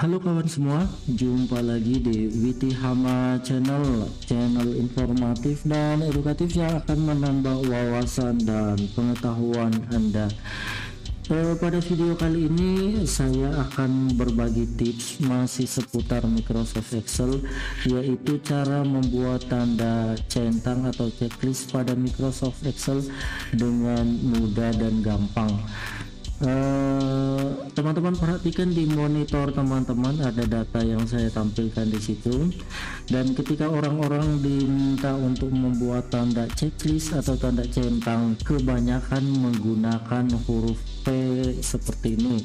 Halo kawan semua, jumpa lagi di Witi Hama channel informatif dan edukatif yang akan menambah wawasan dan pengetahuan Anda. Pada video kali ini saya akan berbagi tips masih seputar Microsoft Excel, yaitu cara membuat tanda centang atau checklist pada Microsoft Excel dengan mudah dan gampang. Teman-teman perhatikan di monitor teman-teman, ada data yang saya tampilkan di situ, dan ketika orang-orang diminta untuk membuat tanda checklist atau tanda centang, kebanyakan menggunakan huruf P seperti ini.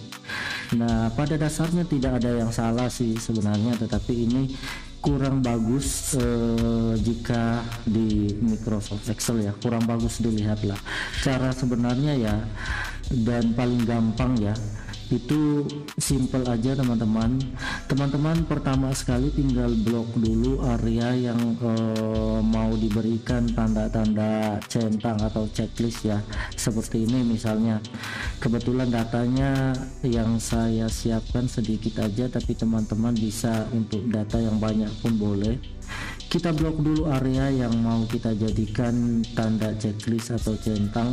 Nah, pada dasarnya tidak ada yang salah sih sebenarnya, tetapi ini kurang bagus jika di Microsoft Excel ya, kurang bagus dilihatlah. Cara sebenarnya ya, dan paling gampang ya, itu simple aja teman-teman. Pertama sekali tinggal blok dulu area yang mau diberikan tanda-tanda centang atau checklist ya, seperti ini misalnya. Kebetulan datanya yang saya siapkan sedikit aja, tapi teman-teman bisa untuk data yang banyak pun boleh. Kita blok dulu area yang mau kita jadikan tanda checklist atau centang.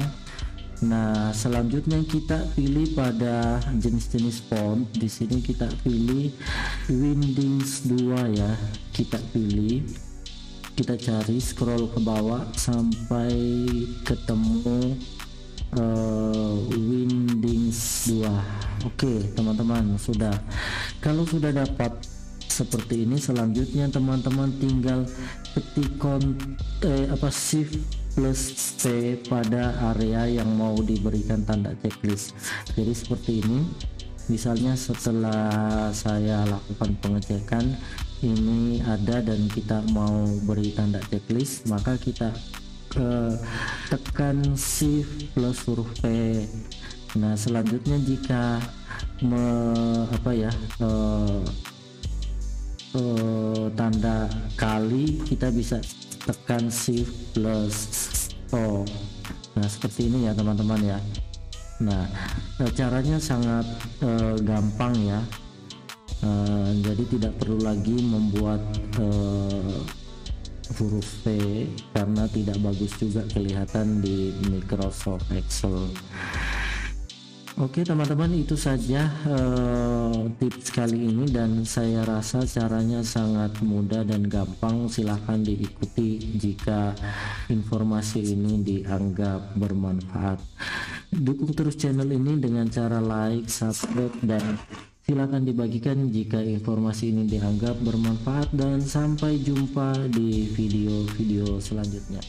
Nah, selanjutnya kita pilih pada jenis-jenis font. Di sini kita pilih Windings 2 ya. Kita pilih, kita cari, scroll ke bawah sampai ketemu Windings 2. Oke, teman-teman, sudah. Kalau sudah dapat seperti ini, selanjutnya teman-teman tinggal ketik shift plus P pada area yang mau diberikan tanda checklist. Jadi seperti ini. Misalnya setelah saya lakukan pengecekan, ini ada dan kita mau beri tanda checklist, maka kita tekan shift plus huruf P. Nah, selanjutnya jika tanda kali, kita bisa tekan shift plus O. Nah, seperti ini ya teman-teman ya. Nah, caranya sangat gampang ya. Jadi tidak perlu lagi membuat huruf P karena tidak bagus juga kelihatan di Microsoft Excel. Oke teman-teman, itu saja tips kali ini, dan saya rasa caranya sangat mudah dan gampang. Silahkan diikuti jika informasi ini dianggap bermanfaat. Dukung terus channel ini dengan cara like, subscribe, dan silahkan dibagikan jika informasi ini dianggap bermanfaat, dan sampai jumpa di video-video selanjutnya.